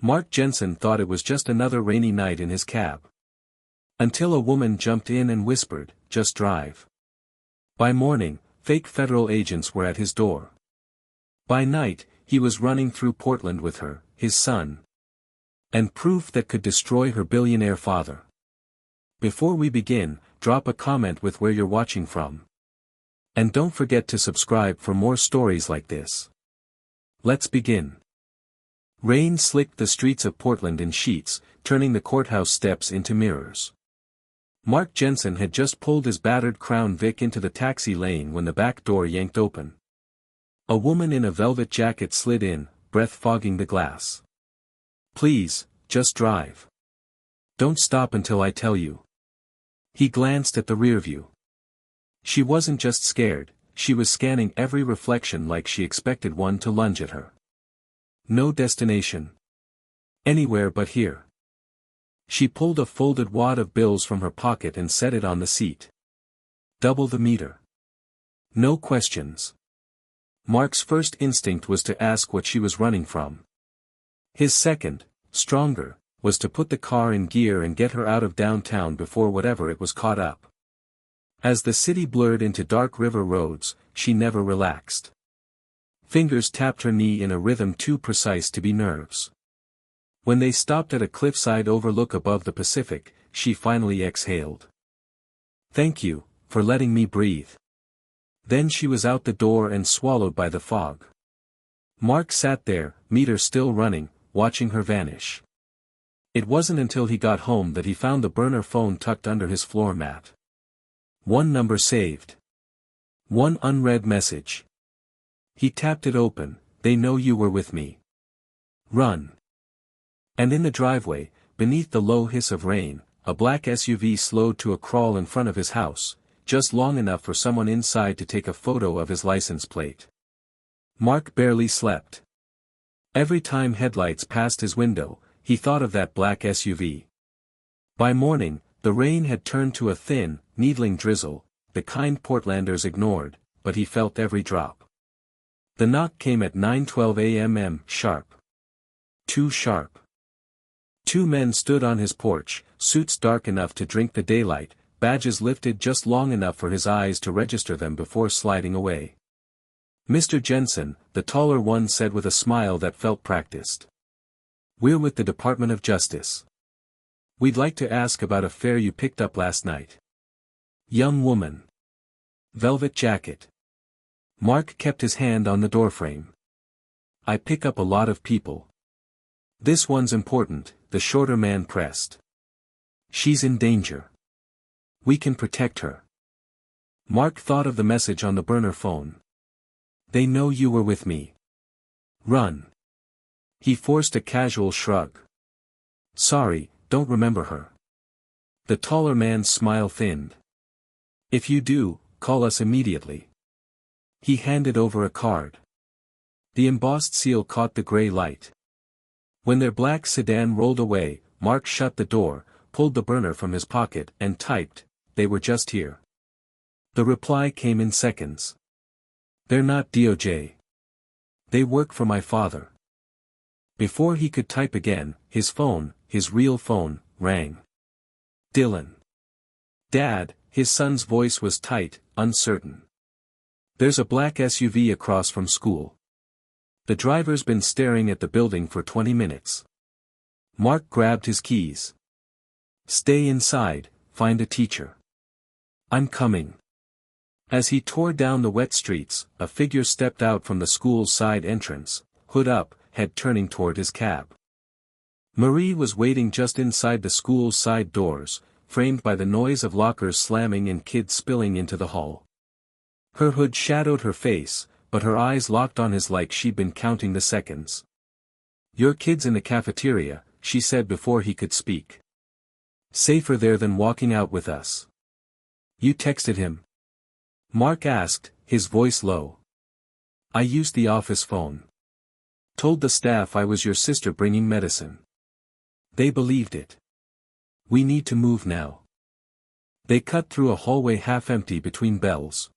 Mark Jensen thought it was just another rainy night in his cab. Until a woman jumped in and whispered, "Just drive." By morning, fake federal agents were at his door. By night, he was running through Portland with her, his son. And proof that could destroy her billionaire father. Before we begin, drop a comment with where you're watching from. And don't forget to subscribe for more stories like this. Let's begin. Rain slicked the streets of Portland in sheets, turning the courthouse steps into mirrors. Mark Jensen had just pulled his battered Crown Vic into the taxi lane when the back door yanked open. A woman in a velvet jacket slid in, breath fogging the glass. "Please, just drive. Don't stop until I tell you." He glanced at the rearview. She wasn't just scared, she was scanning every reflection like she expected one to lunge at her. No destination. Anywhere but here. She pulled a folded wad of bills from her pocket and set it on the seat. Double the meter. No questions. Mark's first instinct was to ask what she was running from. His second, stronger, was to put the car in gear and get her out of downtown before whatever it was caught up. As the city blurred into dark river roads, she never relaxed. Fingers tapped her knee in a rhythm too precise to be nerves. When they stopped at a cliffside overlook above the Pacific, she finally exhaled. "Thank you, for letting me breathe." Then she was out the door and swallowed by the fog. Mark sat there, meter still running, watching her vanish. It wasn't until he got home that he found the burner phone tucked under his floor mat. One number saved. One unread message. He tapped it open, "They know you were with me. Run." And in the driveway, beneath the low hiss of rain, a black SUV slowed to a crawl in front of his house, just long enough for someone inside to take a photo of his license plate. Mark barely slept. Every time headlights passed his window, he thought of that black SUV. By morning, the rain had turned to a thin, needling drizzle, the kind Portlanders ignored, but he felt every drop. The knock came at 9:12 a.m. sharp. Too sharp. Two men stood on his porch, suits dark enough to drink the daylight, badges lifted just long enough for his eyes to register them before sliding away. "Mr. Jensen," the taller one said with a smile that felt practiced. "We're with the Department of Justice. We'd like to ask about a fare you picked up last night." Young woman. Velvet jacket. Mark kept his hand on the doorframe. "I pick up a lot of people. This one's important," the shorter man pressed. "She's in danger. We can protect her." Mark thought of the message on the burner phone. "They know you were with me. Run." He forced a casual shrug. "Sorry, don't remember her." The taller man's smile thinned. "If you do, call us immediately." He handed over a card. The embossed seal caught the gray light. When their black sedan rolled away, Mark shut the door, pulled the burner from his pocket and typed, "They were just here." The reply came in seconds. "They're not DOJ. They work for my father." Before he could type again, his phone, his real phone, rang. "Dylan." "Dad," his son's voice was tight, uncertain. "There's a black SUV across from school. The driver's been staring at the building for 20 minutes. Mark grabbed his keys. "Stay inside, find a teacher." "I'm coming." As he tore down the wet streets, a figure stepped out from the school's side entrance, hood up, head turning toward his cab. Marie was waiting just inside the school's side doors, framed by the noise of lockers slamming and kids spilling into the hall. Her hood shadowed her face, but her eyes locked on his like she'd been counting the seconds. "Your kid's in the cafeteria," she said before he could speak. "Safer there than walking out with us." "You texted him?" Mark asked, his voice low. "I used the office phone. Told the staff I was your sister bringing medicine. They believed it. We need to move now." They cut through a hallway half empty between bells.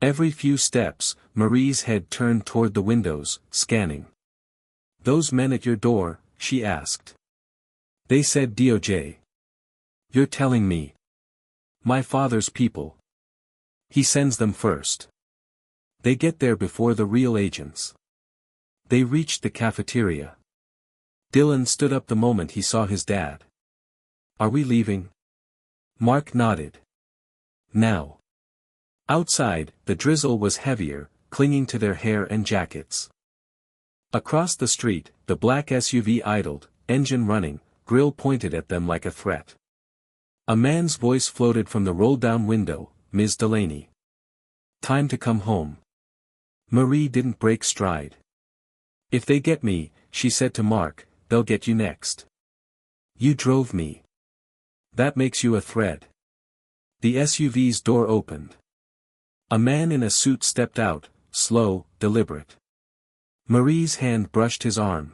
Every few steps, Marie's head turned toward the windows, scanning. "Those men at your door, she asked. They said DOJ. You're telling me. My father's people. He sends them first. They get there before the real agents. They reached the cafeteria. Dylan stood up the moment he saw his dad. Are we leaving? Mark nodded. Now. Outside, the drizzle was heavier, clinging to their hair and jackets. Across the street, the black SUV idled, engine running, grill pointed at them like a threat. A man's voice floated from the roll-down window, Ms. Delaney. Time to come home. Marie didn't break stride. If they get me, she said to Mark, they'll get you next. You drove me. That makes you a threat. The SUV's door opened. A man in a suit stepped out, slow, deliberate. Marie's hand brushed his arm.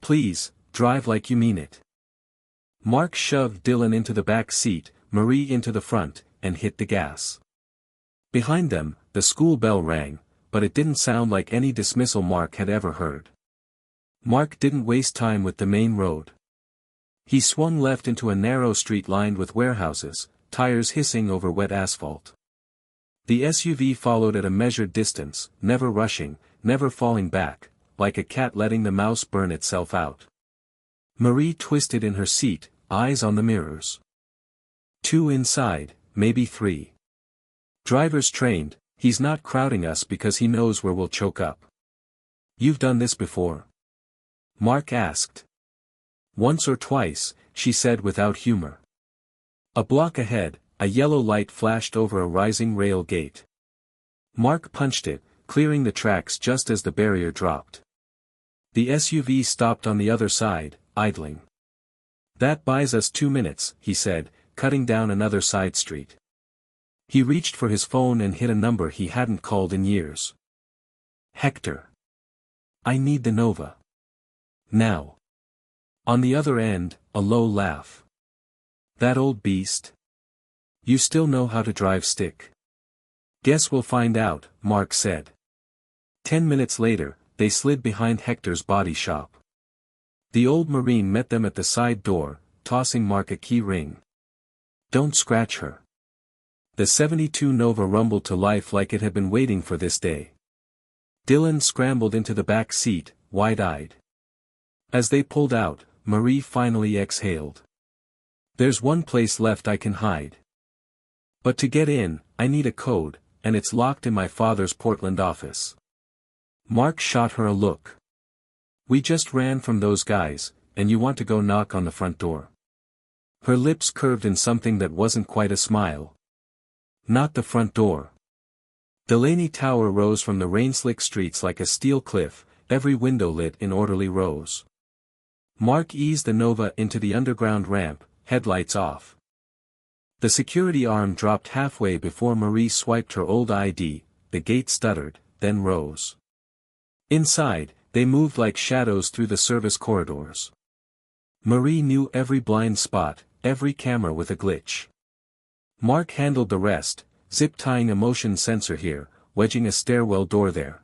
Please, drive like you mean it. Mark shoved Dylan into the back seat, Marie into the front, and hit the gas. Behind them, the school bell rang, but it didn't sound like any dismissal Mark had ever heard. Mark didn't waste time with the main road. He swung left into a narrow street lined with warehouses, tires hissing over wet asphalt. The SUV followed at a measured distance, never rushing, never falling back, like a cat letting the mouse burn itself out. Marie twisted in her seat, eyes on the mirrors. 2 inside, maybe 3. Driver's trained, he's not crowding us because he knows where we'll choke up. You've done this before? Mark asked. Once or twice, she said without humor. A block ahead, a yellow light flashed over a rising rail gate. Mark punched it, clearing the tracks just as the barrier dropped. The SUV stopped on the other side, idling. That buys us 2 minutes, he said, cutting down another side street. He reached for his phone and hit a number he hadn't called in years. Hector. I need the Nova. Now. On the other end, a low laugh. That old beast? You still know how to drive stick? Guess we'll find out, Mark said. 10 minutes later, they slid behind Hector's body shop. The old Marine met them at the side door, tossing Mark a key ring. Don't scratch her. The '72 Nova rumbled to life like it had been waiting for this day. Dylan scrambled into the back seat, wide-eyed. As they pulled out, Marie finally exhaled. There's one place left I can hide. But to get in, I need a code, and it's locked in my father's Portland office. Mark shot her a look. We just ran from those guys, and you want to go knock on the front door. Her lips curved in something that wasn't quite a smile. Not the front door. Delaney Tower rose from the rain-slick streets like a steel cliff, every window lit in orderly rows. Mark eased the Nova into the underground ramp, headlights off. The security arm dropped halfway before Marie swiped her old ID, the gate stuttered, then rose. Inside, they moved like shadows through the service corridors. Marie knew every blind spot, every camera with a glitch. Mark handled the rest, zip-tying a motion sensor here, wedging a stairwell door there.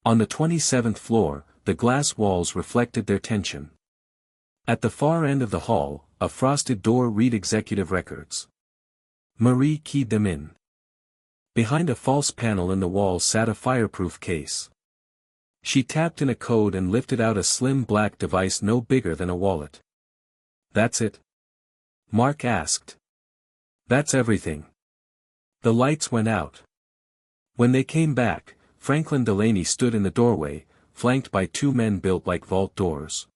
On the 27th floor, the glass walls reflected their tension. At the far end of the hall, a frosted door read executive records. Marie keyed them in. Behind a false panel in the wall sat a fireproof case. She tapped in a code and lifted out a slim black device no bigger than a wallet. That's it? Mark asked. That's everything. The lights went out. When they came back, Franklin Delaney stood in the doorway, flanked by 2 men built like vault doors.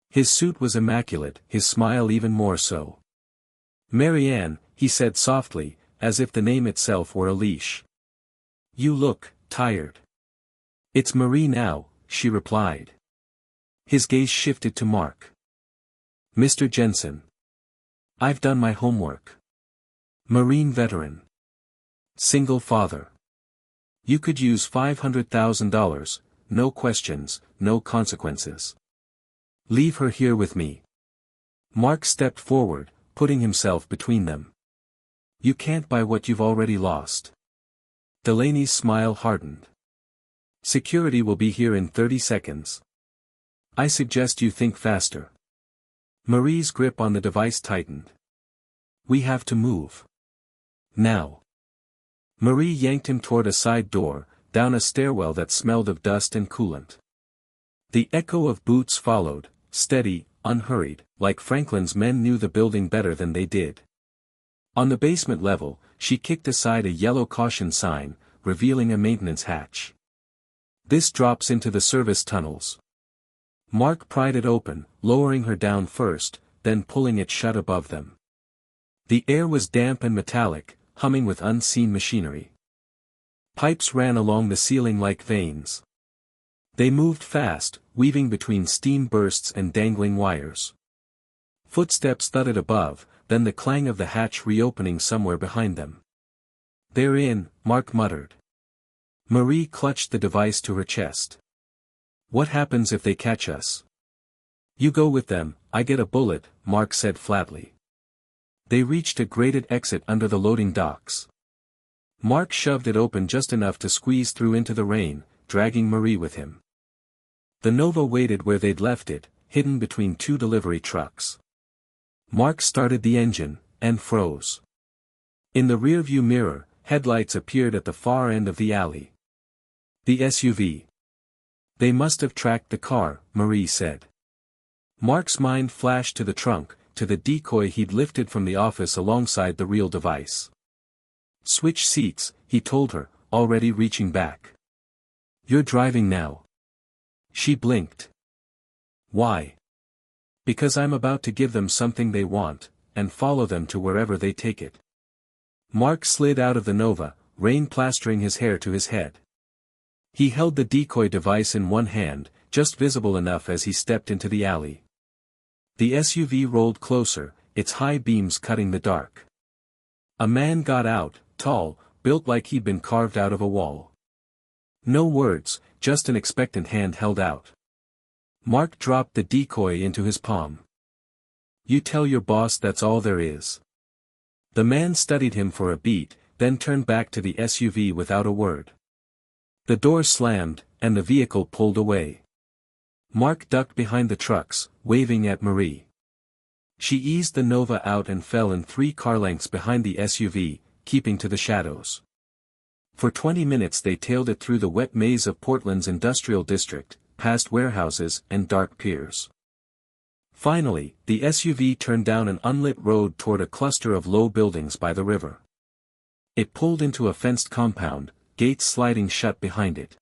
His suit was immaculate, his smile even more so. Marianne, he said softly, as if the name itself were a leash. You look tired. It's Marie now, she replied. His gaze shifted to Mark. Mr. Jensen. I've done my homework. Marine veteran. Single father. You could use $500,000, no questions, no consequences. Leave her here with me. Mark stepped forward, putting himself between them. You can't buy what you've already lost. Delaney's smile hardened. Security will be here in 30 seconds. I suggest you think faster. Marie's grip on the device tightened. We have to move. Now. Marie yanked him toward a side door, down a stairwell that smelled of dust and coolant. The echo of boots followed, steady, unhurried, like Franklin's men knew the building better than they did. On the basement level, she kicked aside a yellow caution sign, revealing a maintenance hatch. This drops into the service tunnels. Mark pried it open, lowering her down first, then pulling it shut above them. The air was damp and metallic, humming with unseen machinery. Pipes ran along the ceiling like veins. They moved fast, weaving between steam bursts and dangling wires. Footsteps thudded above, then the clang of the hatch reopening somewhere behind them. They're in, Mark muttered. Marie clutched the device to her chest. What happens if they catch us? You go with them, I get a bullet, Mark said flatly. They reached a grated exit under the loading docks. Mark shoved it open just enough to squeeze through into the rain, dragging Marie with him. The Nova waited where they'd left it, hidden between two delivery trucks. Mark started the engine, and froze. In the rearview mirror, headlights appeared at the far end of the alley. The SUV. They must have tracked the car, Marie said. Mark's mind flashed to the trunk, to the decoy he'd lifted from the office alongside the real device. Switch seats, he told her, already reaching back. You're driving now. She blinked. Why? Because I'm about to give them something they want, and follow them to wherever they take it. Mark slid out of the Nova, rain plastering his hair to his head. He held the decoy device in one hand, just visible enough as he stepped into the alley. The SUV rolled closer, its high beams cutting the dark. A man got out, tall, built like he'd been carved out of a wall. No words, just an expectant hand held out. Mark dropped the decoy into his palm. You tell your boss that's all there is. The man studied him for a beat, then turned back to the SUV without a word. The door slammed, and the vehicle pulled away. Mark ducked behind the trucks, waving at Marie. She eased the Nova out and fell in 3 car lengths behind the SUV, keeping to the shadows. For 20 minutes they tailed it through the wet maze of Portland's industrial district, past warehouses and dark piers. Finally, the SUV turned down an unlit road toward a cluster of low buildings by the river. It pulled into a fenced compound, gates sliding shut behind it.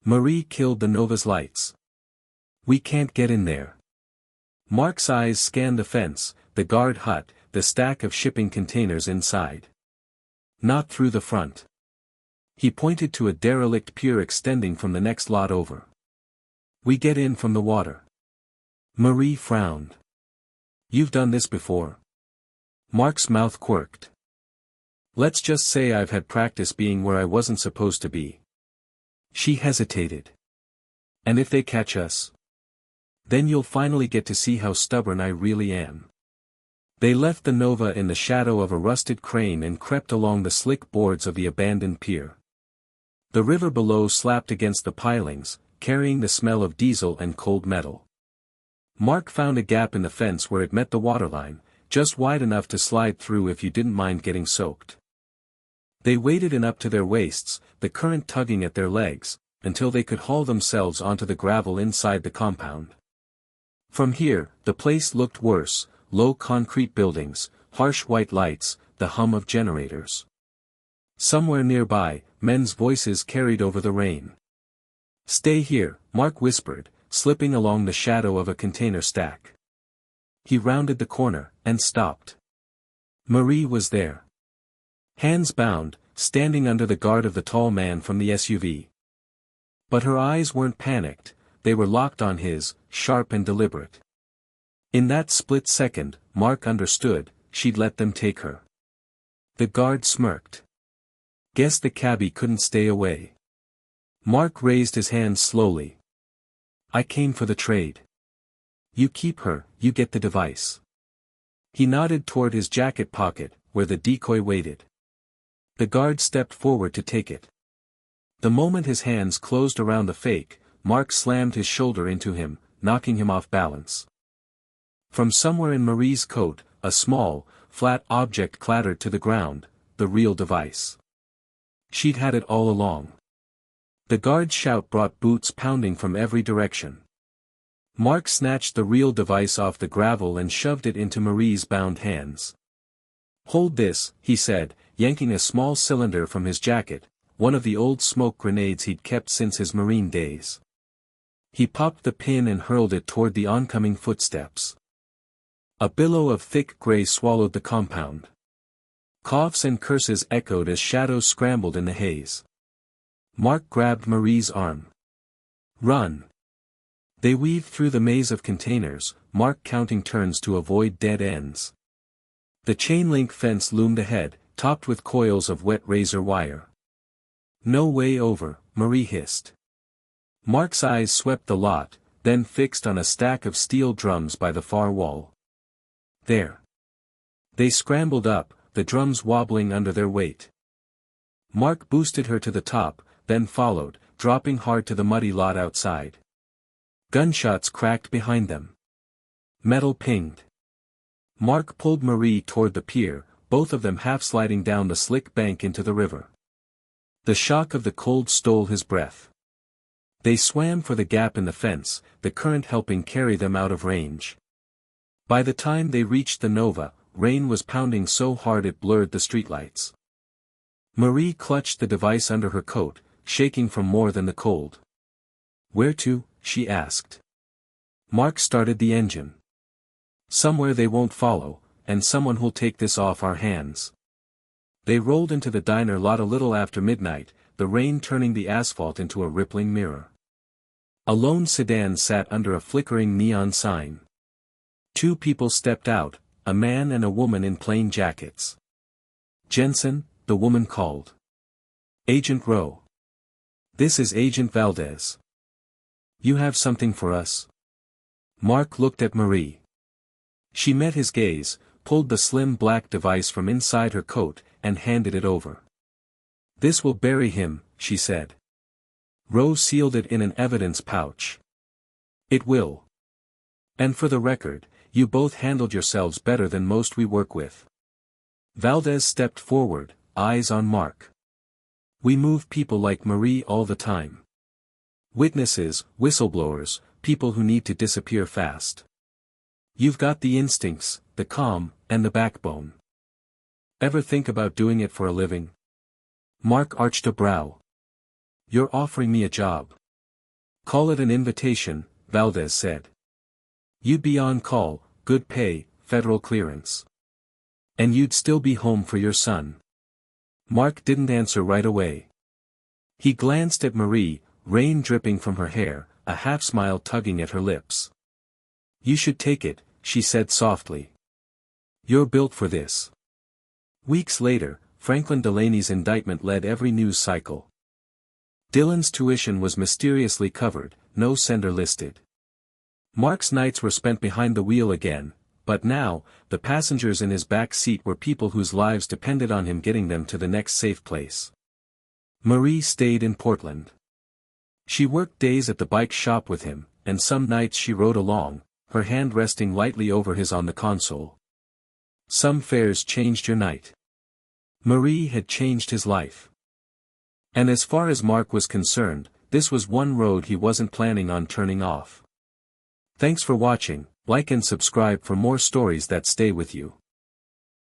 Marie killed the Nova's lights. We can't get in there. Mark's eyes scanned the fence, the guard hut, the stack of shipping containers inside. Not through the front. He pointed to a derelict pier extending from the next lot over. We get in from the water. Marie frowned. You've done this before. Mark's mouth quirked. Let's just say I've had practice being where I wasn't supposed to be. She hesitated. And if they catch us? Then you'll finally get to see how stubborn I really am. They left the Nova in the shadow of a rusted crane and crept along the slick boards of the abandoned pier. The river below slapped against the pilings, carrying the smell of diesel and cold metal. Mark found a gap in the fence where it met the waterline, just wide enough to slide through if you didn't mind getting soaked. They waded in up to their waists, the current tugging at their legs, until they could haul themselves onto the gravel inside the compound. From here, the place looked worse, low concrete buildings, harsh white lights, the hum of generators. Somewhere nearby, men's voices carried over the rain. Stay here, Mark whispered, slipping along the shadow of a container stack. He rounded the corner, and stopped. Marie was there. Hands bound, standing under the guard of the tall man from the SUV. But her eyes weren't panicked, they were locked on his, sharp and deliberate. In that split second, Mark understood, she'd let them take her. The guard smirked. Guess the cabbie couldn't stay away. Mark raised his hands slowly. I came for the trade. You keep her, you get the device. He nodded toward his jacket pocket, where the decoy waited. The guard stepped forward to take it. The moment his hands closed around the fake, Mark slammed his shoulder into him. knocking him off balance. From somewhere in Marie's coat, a small, flat object clattered to the ground, the real device. She'd had it all along. The guard's shout brought boots pounding from every direction. Mark snatched the real device off the gravel and shoved it into Marie's bound hands. "Hold this," he said, yanking a small cylinder from his jacket, one of the old smoke grenades he'd kept since his Marine days. He popped the pin and hurled it toward the oncoming footsteps. A billow of thick gray swallowed the compound. Coughs and curses echoed as shadows scrambled in the haze. Mark grabbed Marie's arm. "Run!" They weaved through the maze of containers, Mark counting turns to avoid dead ends. The chain-link fence loomed ahead, topped with coils of wet razor wire. "No way over," Marie hissed. Mark's eyes swept the lot, then fixed on a stack of steel drums by the far wall. "There." They scrambled up, the drums wobbling under their weight. Mark boosted her to the top, then followed, dropping hard to the muddy lot outside. Gunshots cracked behind them. Metal pinged. Mark pulled Marie toward the pier, both of them half-sliding down the slick bank into the river. The shock of the cold stole his breath. They swam for the gap in the fence, the current helping carry them out of range. By the time they reached the Nova, rain was pounding so hard it blurred the streetlights. Marie clutched the device under her coat, shaking from more than the cold. "Where to?" she asked. Mark started the engine. "Somewhere they won't follow, and someone who'll take this off our hands." They rolled into the diner lot a little after midnight, the rain turning the asphalt into a rippling mirror. A lone sedan sat under a flickering neon sign. Two people stepped out, a man and a woman in plain jackets. "Jensen," the woman called. "Agent Rowe. This is Agent Valdez. You have something for us?" Mark looked at Marie. She met his gaze, pulled the slim black device from inside her coat, and handed it over. "This will bury him," she said. Rowe sealed it in an evidence pouch. "It will. And for the record, you both handled yourselves better than most we work with." Valdez stepped forward, eyes on Mark. "We move people like Marie all the time. Witnesses, whistleblowers, people who need to disappear fast. You've got the instincts, the calm, and the backbone. Ever think about doing it for a living?" Mark arched a brow. "You're offering me a job." "Call it an invitation," Valdez said. "You'd be on call, good pay, federal clearance. And you'd still be home for your son." Mark didn't answer right away. He glanced at Marie, rain dripping from her hair, a half-smile tugging at her lips. "You should take it," she said softly. "You're built for this." Weeks later, Franklin Delaney's indictment led every news cycle. Dylan's tuition was mysteriously covered, no sender listed. Mark's nights were spent behind the wheel again, but now, the passengers in his back seat were people whose lives depended on him getting them to the next safe place. Marie stayed in Portland. She worked days at the bike shop with him, and some nights she rode along, her hand resting lightly over his on the console. Some fares changed your night. Marie had changed his life. And as far as Mark was concerned, this was one road he wasn't planning on turning off. Thanks for watching, like and subscribe for more stories that stay with you.